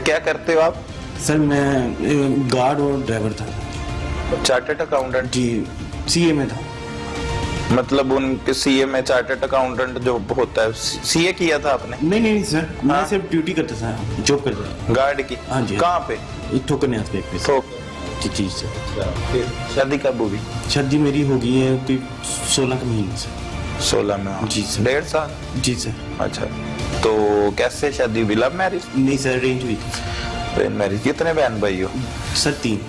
क्या करते हो आप? सर मैं गार्ड और ड्राइवर था। Chartered accountant? जी, सीए में था। मतलब उनके सीए में चार्टर्ड अकाउंटेंट जो होता है, सीए किया था आपने? नहीं नहीं सर, मैं हाँ? सिर्फ ड्यूटी करता था, जॉब करता था। गार्ड की? हाँ जी। कहाँ पे? ठोकर न्यास पे तो जी जी सर। फिर शादी कब हुई? शादी मेरी हो गई है कोई 16 के महीने से। 16 में? जी सर। 1.5 साल? जी सर। अच्छा, तो कैसे शादी हुई? Love marriage? नहीं सर, अरेंज हुई थी। Arrange marriage. कितने बहन भाई हो? सर 3।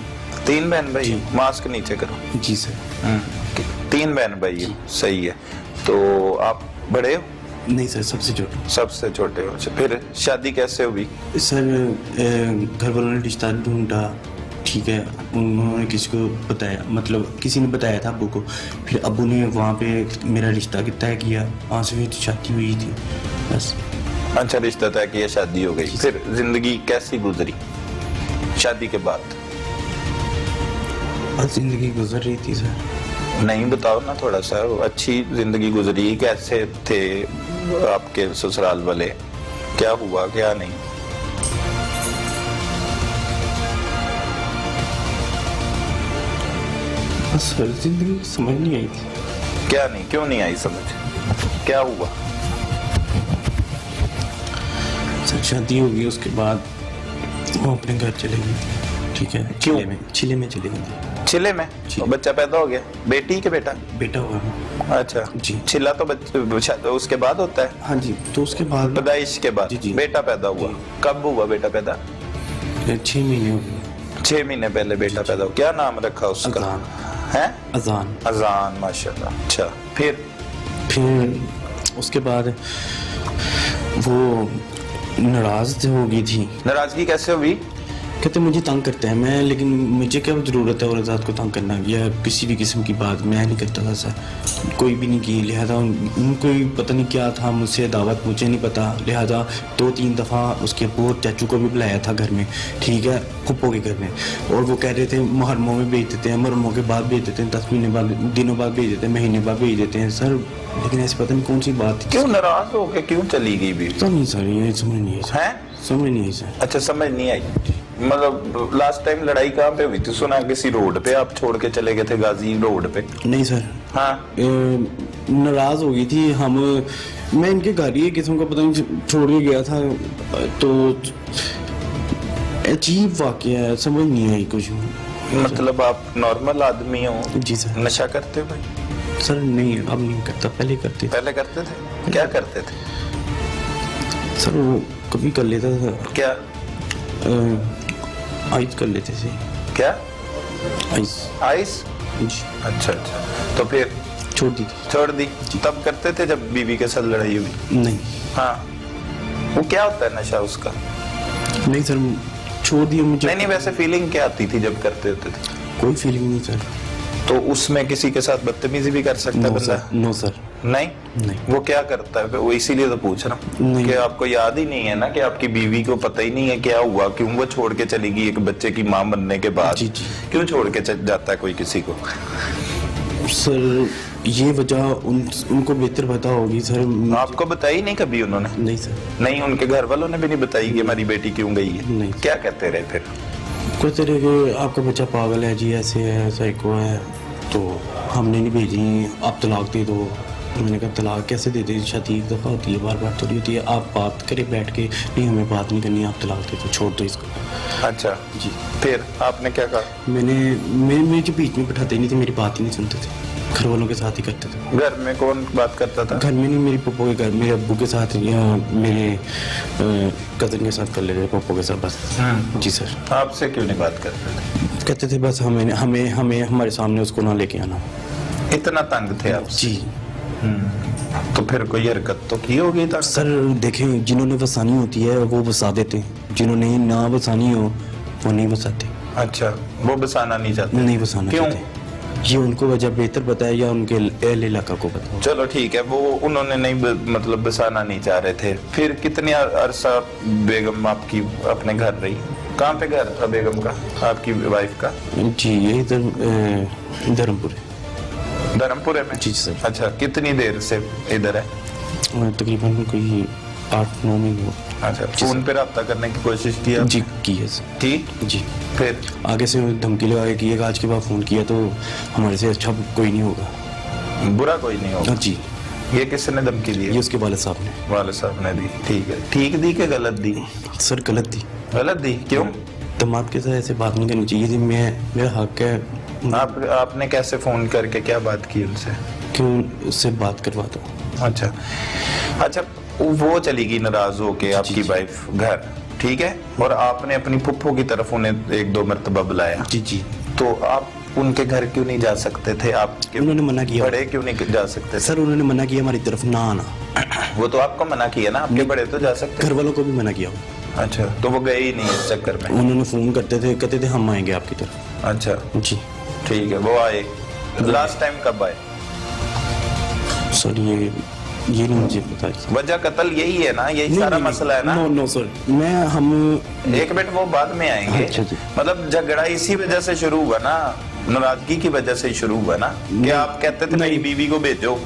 3 बहन भाई? जी। मास्क नीचे करो। जी सर। 3 बहन भाई हो, सही है। तो आप बड़े हो? नहीं सर, सबसे छोटा। सबसे छोटे हो। अच्छा, फिर शादी कैसे हुई? सर घर वालों ने रिश्ता ढूंढा, ठीक है, उन्होंने किसी को बताया, मतलब किसी ने बताया था अब्बू को, फिर अब्बू ने वहाँ पे मेरा रिश्ता तय किया, वहाँ से फिर शादी हुई थी बस। अच्छा, रिश्ता तय किया, शादी हो गई। फिर जिंदगी कैसी गुजरी शादी के बाद? बस जिंदगी गुजर रही थी सर। नहीं, बताओ ना थोड़ा सा। अच्छी जिंदगी गुजरी, कैसे थे आपके ससुराल वाले, क्या हुआ क्या नहीं? बस सर जिंदगी समझ नहीं आई थी। क्या नहीं, क्यों नहीं आई समझ? क्या हुआ? सर शादी हो गई, उसके बाद वो अपने घर चले गई, ठीक है। क्यों? चिले में चले गई थी। चिले में? जी। बच्चा पैदा हो गया? बेटी के बेटा? बेटा हुआ। अच्छा जी। चिल्ला तो उसके बाद होता है? हाँ जी, तो उसके बाद पैदाइश के बाद? जी, जी। बेटा पैदा हुआ? कब हुआ बेटा पैदा? 6 महीने हो गए। 6 महीने पहले बेटा पैदा हुआ। क्या नाम रखा उसका? अजान। है? अजान। अजान, माशाल्लाह। अच्छा, फिर उसके बाद वो नाराज हो गई थी। नाराजगी कैसे हुई? कहते मुझे तंग करते हैं, मैं लेकिन मुझे क्या जरूरत है और आज़ाद को तंग करना, या किसी भी किस्म की बात मैं नहीं करता था सर, कोई भी नहीं की। लिहाजा उनको ही पता नहीं क्या था मुझसे दावत, मुझे नहीं पता। लिहाजा 2-3 दफ़ा उसके अब्बू चाचू को भी बुलाया था घर में, ठीक है, फुप्पो के घर में, और वो कह रहे थे मुहर्रमों में भेज देते हैं, मुहर्रमों के बाद भेज देते हैं, 10 महीने बाद, दिनों बाद भेज देते हैं, महीने बाद भेज देते हैं सर। लेकिन ऐसी पता नहीं कौन सी बात थी। क्यों नाराज हो गए, क्यों चली गई बीवी? पता नहीं सर, ये समझ नहीं आई सर। हैं? समझ नहीं आई सर। अच्छा, समझ नहीं आई। मतलब लास्ट टाइम लड़ाई कहाँ पे हुई थी? सुना किसी रोड पे आप छोड़ के चले गए थे, गाजी रोड पे? नहीं सर। हाँ? नाराज हो गई थी हम, मैं इनके घर ही किस्म का पता नहीं छोड़ के गया था, तो अजीब वाकया है, समझ नहीं आई कुछ। मतलब आप नॉर्मल आदमी हो? जी सर। नशा करते हो भाई? सर नहीं, अब नहीं करता, पहले करते थे। पहले करते थे? क्या करते थे? सर वो कभी कर लेता था। क्या? आइस कर लेते थे। क्या? आइस। आइस? जी। अच्छा अच्छा, तो फिर छोड़ दी थी। छोड़ दी? तब करते थे जब बीवी के साथ लड़ाई हुई? नहीं। हाँ, वो क्या होता है नशा उसका? नहीं सर, छोड़ दिया मुझे। नहीं, वैसे फीलिंग क्या आती थी जब करते होते थे? कोई फीलिंग नहीं सर। तो उसमें किसी के साथ बदतमीजी भी कर सकता है नो बंदा? Sir, no sir. नहीं? नहीं। वो क्या करता है वो? इसीलिए तो पूछ रहा हूँ नहीं। कि आपको याद ही नहीं है ना कि आपकी बीवी को पता ही नहीं है क्या हुआ, क्यों वो छोड़ के चली गई एक बच्चे की माँ बनने के बाद? जी, जी। क्यों छोड़ के जाता है कोई किसी को? सर ये वजह उनको बेहतर पता होगी सर। आपको बताई नहीं कभी उन्होंने? नहीं सर। नहीं, उनके घर वालों ने भी नहीं बताई कि हमारी बेटी क्यों गई है? नहीं। क्या कहते रहे फिर? कोई तरह के आपका बच्चा पागल है जी, ऐसे है, साइको है, तो हमने नहीं भेजी, आप तलाक दे दो। मैंने कहा तलाक कैसे दे दे, शादी एक दफ़ा होती है, बार बार थोड़ी होती है। आप बात करें बैठ के, नहीं हमें बात नहीं करनी, आप तलाक दे दो, छोड़ दो इसको। अच्छा जी। फिर आपने क्या कहा? मेरे के बीच में बैठाते ही नहीं थे, मेरी बात ही नहीं सुनते थे, घर वालों के साथ ही करते थे। घर में कौन बात करता था? घर में नहीं, मेरी पप्पो के घर, मेरे अब्बू के साथ या मेरे कज़न के साथ कर लेते, पप्पो के साथ बस। जी सर। आपसे क्यों नहीं बात करते थे? कहते थे बस हमें हमें हमें हमारे सामने उसको ना लेके आना। इतना तंग थे आप? जी। तो फिर कोई हरकत तो की होगी तक? सर देखें, जिन्होंने वसानी होती है वो वसा देते हैं, जिन्होंने ना वसानी हो वो नहीं वसाते। अच्छा, वो बसाना नहीं चाहते? नहीं वसाना क्यों? चाहते। ये उनको वजह बेहतर पता है या उनके अहल इलाका को पता है। चलो ठीक है, वो उन्होंने नहीं मतलब बसाना नहीं चाह रहे थे। फिर कितनी अरसा बेगम आपकी अपने घर रही? कहाँ पे घर था बेगम का, आपकी वाइफ का? जी ये इधर धर्मपुर है। धर्मपुरे में? जी सर। अच्छा, कितनी देर से इधर है? तकरीबन कोई 8-9 महीने हो। अच्छा, फोन पे रब्ता करने की कोशिश की आपने? जी की है सर। की? जी, फिर आगे से धमकी लगा के कि आज के बाद फ़ोन किया तो हमारे से अच्छा कोई नहीं होगा। बुरा कोई नहीं होगा। जी, ये किसने धमकी दी? ये उसके वाले साहब ने। वाले साहब ने दी। ठीक है, ठीक दी कि गलत दी? सर गलत थी। गलत दी, क्यों? दामाद के साथ ऐसे बात नहीं करनी चाहिए थी। मेरा हक है। आपने कैसे फोन करके क्या बात की उनसे? क्यों उससे बात करवा दो। अच्छा अच्छा, वो चली गई नाराज होके आपकी वाइफ घर, ठीक है, और आपने अपनी फुफ्फो की तरफ उन्हें 1-2 मरतबा बुलाया। जी जी। तो आप उनके घर क्यों नहीं जा सकते थे? आपके उन्होंने मना किया। बड़े क्यों नहीं जा सकते थे? सर उन्होंने मना किया हमारी तरफ ना आना। वो तो आपको मना किया ना, आपके बड़े तो जा सकते। घर वालों को भी मना किया। अच्छा, तो वो गए ही नहीं इस चक्कर में? उन्होंने फोन करते थे, कहते थे हम आएंगे आपकी तरफ। अच्छा जी ठीक है, वो आए। लास्ट टाइम कब आए? सर ये नहीं मुझे पता है। वजह कत्ल यही है ना, यही सारा मसला है ना? नो सर, हम एक मिनट, वो बाद में आएंगे। अच्छा जी। मतलब झगड़ा इसी वजह से शुरू हुआ ना, नाराजगी की वजह से ही शुरू हुआ ना, कि आप कहते थे मेरी बीवी को भेजो,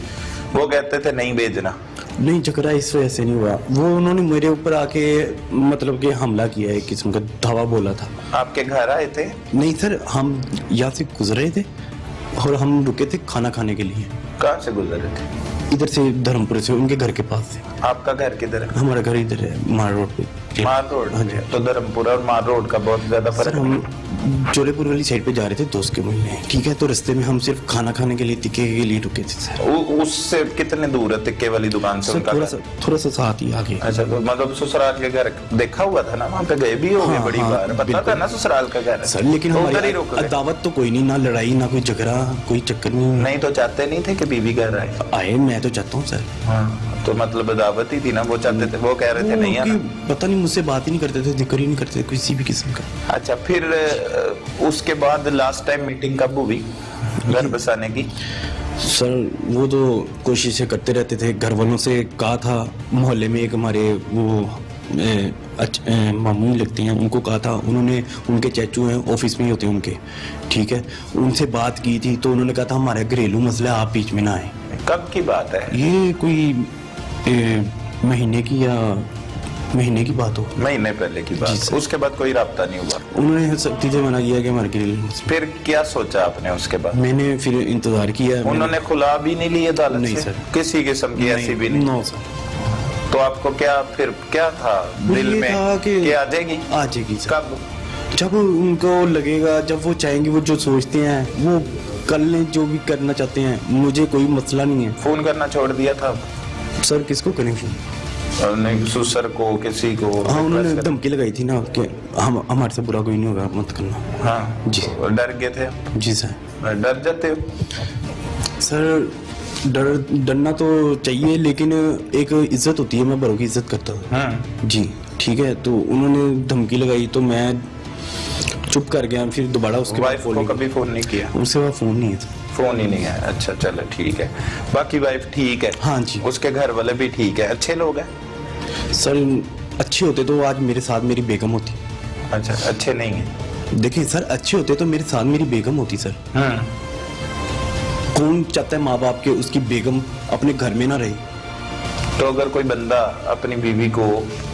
वो कहते थे नहीं भेजना। नहीं, झगड़ा इस वजह से नहीं हुआ। वो उन्होंने मेरे ऊपर आके मतलब कि हमला किया, एक किस्म का धावा बोला था। आपके घर आए थे? नहीं सर, हम यहाँ से गुजरे थे और हम रुके थे खाना खाने के लिए। कहाँ से गुजरे थे? इधर से, धर्मपुर से, उनके घर के पास से। आपका घर किधर है? हमारा घर इधर है, मार रोड पे। मार रोड? हाँ जी। तो धर्मपुरा और मार रोड का बहुत ज्यादा सर फर्क हम है। जोलेपुर वाली साइड पे जा रहे थे दोस्त के मिलने, ठीक है, तो रास्ते में हम सिर्फ खाना खाने के लिए तिक्के के लिए रुके थे सर। उससे कितने दूर है तिक्के वाली दुकान से सर उनका घर? थोड़ा सा साथ ही आगे। अच्छा, तो मतलब ससुराल के घर देखा हुआ था ना, वहाँ पे गए भी होंगे हाँ, बड़ी हाँ, बार, पता बिल्कुल। था ना ससुराल का घर है। सर लेकिन तो उधर ही हमारी रुक गए। दावत तो कोई नहीं, ना लड़ाई ना कोई झगड़ा, कोई चक्कर नहीं। नहीं तो चाहते नहीं थे कि बीवी घर आए? आए, मैं तो चाहता हूँ सर। हाँ, तो मतलब दावत ही थी ना, वो चाहते थे, वो कह रहे थे नहीं आना। पता नहीं, मुझसे बात ही नहीं करते थे, जिक्र ही नहीं करते थे किसी भी किस्म का। अच्छा, फिर उसके बाद लास्ट टाइम मीटिंग कब हुई घर बसाने की? सर वो तो कोशिशें करते रहते थे, घर वालों से कहा था, मोहल्ले में एक हमारे वो मामू लगते हैं, उनको कहा था, उन्होंने, उनके चाचू हैं, ऑफिस में ही होते हैं उनके, ठीक है, उनसे बात की थी, तो उन्होंने कहा था हमारा घरेलू मसला है, आप बीच में ना आए। कब की बात है ये? कोई महीने की बात हो। महीने पहले की बात। उसके बाद कोई राब्ता नहीं हुआ? उन्होंने सख्ती से मना किया कि हमारे घरेलू मसला। फिर क्या सोचा आपने उसके बाद? मैंने फिर इंतजार किया। उन्होंने खुला भी नहीं ली अदालत नहीं से? सर, किसी किस्म की ऐसी भी नहीं? No sir. तो आपको फिर क्या था दिल में कि आ जाएगी सर? कब? जब उनको लगेगा, जब वो चाहेंगे, वो जो सोचते हैं वो कर लें, जो भी करना चाहते हैं, मुझे कोई मसला नहीं है। फोन करना छोड़ दिया था? सर किसको करें फोन? नहीं, सुसर को, किसी को? हाँ, उन्होंने धमकी लगाई थी ना कि हमारे से बुरा कोई नहीं होगा, मत करना। हाँ जी। डर गए थे? जी सर। डर जाते हो? सर डरना तो चाहिए, लेकिन एक इज्जत होती है, मैं बड़ों की इज्जत करता हूँ। जी ठीक है, तो उन्होंने धमकी लगाई तो मैं चुप कर गया। फिर दोबारा उसके वाइफ को कभी फोन नहीं किया? उसके बाद फोन नहीं है, फोन ही नहीं है। अच्छा चलो ठीक है। बाकी वाइफ ठीक है? हाँ जी। उसके घर वाले भी ठीक है, अच्छे लोग हैं? सर अच्छे होते तो आज मेरे साथ मेरी बेगम होती। अच्छा, अच्छे नहीं है? देखिए सर, अच्छे होते तो मेरे साथ मेरी बेगम होती सर। कौन चाहता है माँ बाप के उसकी बेगम अपने घर में ना रहे? तो अगर कोई बंदा अपनी बीवी को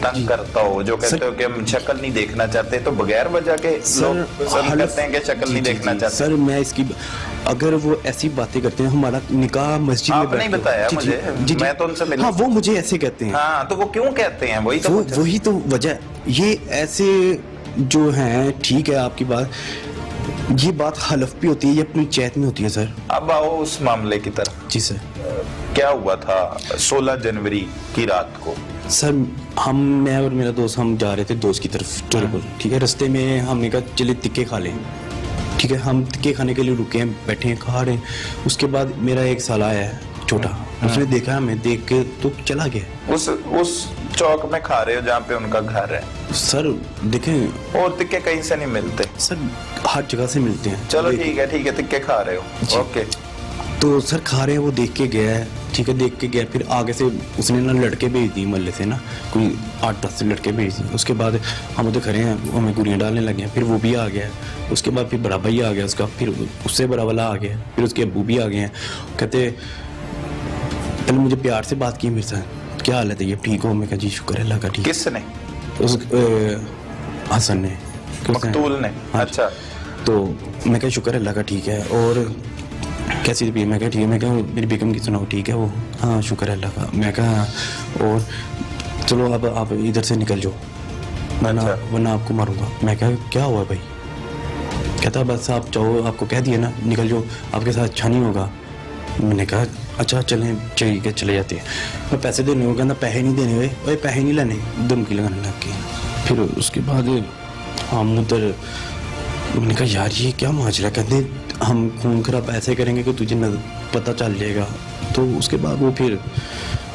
तंग करता हो, जो कहते हो कि हम शक्ल नहीं देखना चाहते, तो बगैर वजह के लोग पसंद करते हैं कि शक्ल नहीं देखना चाहते? सर मैं इसकी, अगर वो ऐसी बातें करते हैं, हमारा निकाह मस्जिद में, आपने नहीं बताया मुझे, मैं तो उनसे मिला। हाँ, वो मुझे ऐसे कहते हैं। हाँ, तो वो क्यों कहते हैं? वही तो वजह, ये ऐसे जो हैं, ठीक है आपकी बात, ये बात हलफ भी होती है, ये अपनी चैत में होती है सर। अब आओ उस मामले की तरफ। जी सर। क्या हुआ था 16 जनवरी की रात को? सर मैं और मेरा दोस्त, हम जा रहे थे दोस्त की तरफ जोधपुर, ठीक है, रास्ते में हमने कहा चलिए तिक्के खा लें, ठीक है, हम तिक्के खाने के लिए रुके हैं, बैठे हैं, खा रहे हैं। उसके बाद मेरा एक साला आया है छोटा, उसने देखा हमें, देख के तो चला गया। उस चौक में खा रहे हो जहाँ पे उनका घर है? सर देखें, और तिक्के कहीं से नहीं मिलते सर, हर जगह से मिलते हैं। चलो ठीक है, तिक्के खा रहे हो, ओके। तो सर खा रहे हैं, वो देख के गया है, ठीक है, देख के गया। फिर आगे से उसने ना लड़के भेज दी मोहल्ले से, ना कोई 8-10 लड़के भेज दिए। उसके बाद हम उधर खड़े हैं, हमें गुड़ियाँ डालने लगे हैं। फिर वो भी आ गया, उसके बाद फिर बड़ा भाई आ गया उसका, फिर उससे बड़ा वाला आ गया, फिर उसके अब्बू भी आ गए हैं। कहते पहले मुझे प्यार से बात की मेरे साथ, क्या हालत है, ये ठीक हो? मैं कहा जी शुक्र है अल्लाह का, ठीक। किसने? उस हसन ने, मकतूल ने? हाँ। अच्छा। तो मैं कहा शुक्र है अल्लाह का, ठीक है। और कैसी तबीयत? मैं कहा ठीक है। मैं कहा मेरी बेगम की सुनाओ, ठीक है वो? हाँ शुक्र है अल्लाह का। मैं कहा और चलो अब आप इधर से निकल जाओ, वरना आपको मारूंगा। मैं कहा क्या हुआ भाई? कहता बस आप चाहो, आपको कह दिया ना निकल जाओ, आपके साथ अच्छा नहीं होगा। मैंने कहा अच्छा चलें, ठीक है चले जाते हैं। मैं पैसे देने को कहना, पैसे नहीं देने हुए, ओए पैसे नहीं लेने, धमकी लगाने लग गई। फिर उसके बाद हम उधर, मैंने कहा यार ये क्या माजरा, कहते हम खून खराब ऐसे करेंगे कि तुझे पता चल जाएगा। तो उसके बाद वो फिर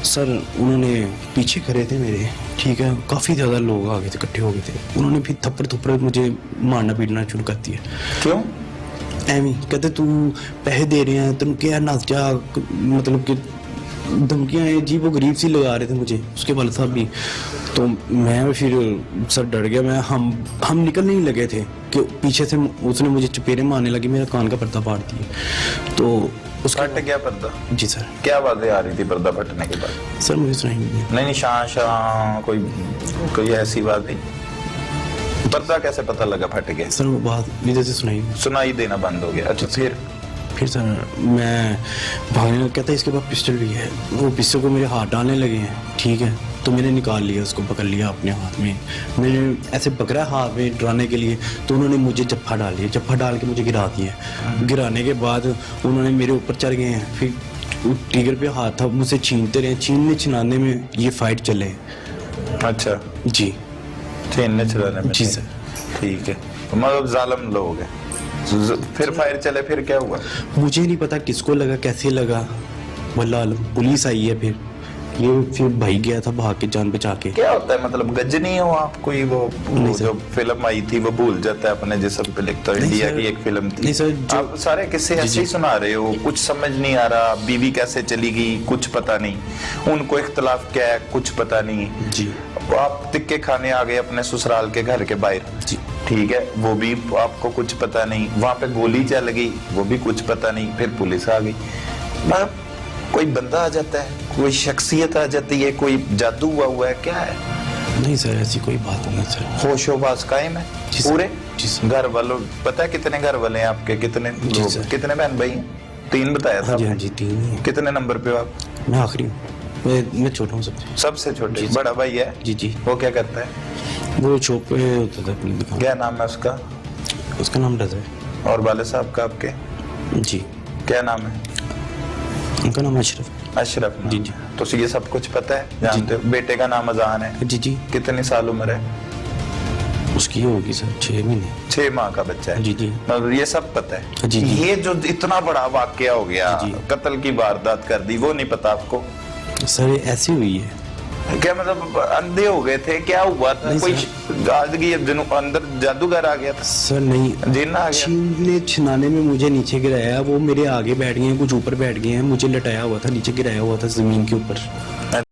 सर उन्होंने पीछे खड़े थे मेरे, ठीक है, काफ़ी ज़्यादा लोग आ गए थे, इकट्ठे हो गए थे। उन्होंने फिर थप्पड़ मुझे मारना पीटना शुरू कर दिया। क्यों? एवी कहते तू पैसे दे रहे हैं, तुम क्या नस जा, मतलब कि धमकियाँ जी वो गरीब सी लगा रहे थे मुझे, उसके वाले साहब भी। तो मैं फिर सर डर गया। मैं हम निकल नहीं लगे थे कि पीछे से उसने मुझे चपेरे मारने लगी, मेरा कान का पर्दा फाड़ दिया। तो उसका फट गया पर्दा? जी सर। क्या आवाजें आ रही थी पर्दा फटने के बाद? सर मुझे सुनाई नहीं दिया। नहीं शाह कोई ऐसी बात नहीं। पर्दा कैसे पता लगा फट गया? सर वो बात इधर से सुनाई देना बंद हो गया। अच्छा फिर सर मैं भागने लगा, कहता इसके पास पिस्टल भी है। वो पिस्टल को मेरे हाथ डालने लगे हैं, ठीक है। तो मैंने निकाल लिया, उसको पकड़ लिया अपने हाथ में। मैंने ऐसे पकड़ा हाथ में डराने के लिए, तो उन्होंने मुझे जफ्फा डाल लिया, जफ्फा डाल के मुझे गिरा दिया। गिराने के बाद उन्होंने मेरे ऊपर चढ़ गए हैं। फिर टिगर पे हाथ था, मुझसे छीनते रहे, छीनने छिनाने में ये फाइट चले। अच्छा जी, छीनने छिनाने में? जी सर। ठीक है, मतलब जालिम लोग हैं। फिर फायर चले, फिर क्या हुआ? मुझे नहीं पता किसको लगा, कैसे लगा, वल्लाह आलम। पुलिस आई है फिर भाई गया था भाग के जान बचा के। क्या होता है मतलब गजनी हो आप? कोई वो जो फिल्म आई थी वो भूल जाता है अपने जिस्म पे लिखता है। इंडिया की एक फिल्म थी। आप सारे किस्से ऐसे ही सुना रहे हो, कुछ समझ नहीं आ रहा। बीवी कैसे चली गई कुछ पता नहीं, उनको इख्तलाफ क्या है कुछ पता नहीं जी। आप टिक्के खाने आ गए अपने ससुराल के घर के बाहर जी, ठीक है, वो भी आपको कुछ पता नहीं। वहां पे गोली चल गई, वो भी कुछ पता नहीं। फिर पुलिस आ गई। मतलब कोई बंदा आ जाता है, कोई शख्सियत आ जाती है, कोई जादू हुआ है, क्या है? नहीं सर ऐसी कोई बात नहीं सर। होशोबाज कायम है पूरे? घर वालों पता है कितने घर वाले हैं आपके? कितने लोग, कितने बहन भाई? 3 बताया था। हाँ जी 3 ही है। कितने नंबर पे हो आप? मैं आखिरी हूँ। मैं छोटा हूँ सबसे छोटे। बड़ा भाई है? जी। वो क्या करता है? वो शॉप पे होता था अपनी दुकान। क्या नाम है उसका? उसका नाम रज़ा है। और वाले साहब का आपके? जी। क्या नाम है उनका? नाम अशरफ। अशरफ नाम। जी। तो ये सब कुछ पता है, जानते हो? बेटे का नाम अजान है? जी। कितनी साल उम्र है उसकी? होगी सर 6 महीने। 6 माह का बच्चा है? जी। मतलब ये सब पता है? जी। ये जो इतना बड़ा वाकया हो गया, कत्ल की वारदात कर दी, वो नहीं पता आपको? सर ऐसी हुई है। क्या मतलब अंधे हो गए थे? क्या हुआ था? कोई गादगी अंदर जादूगर आ गया था? सर नहीं, जिन आ गया। छीनने छिनाने में मुझे नीचे गिराया। वो मेरे आगे बैठ गए हैं, कुछ ऊपर बैठ गए हैं, मुझे लटाया हुआ था, नीचे गिराया हुआ था जमीन के ऊपर।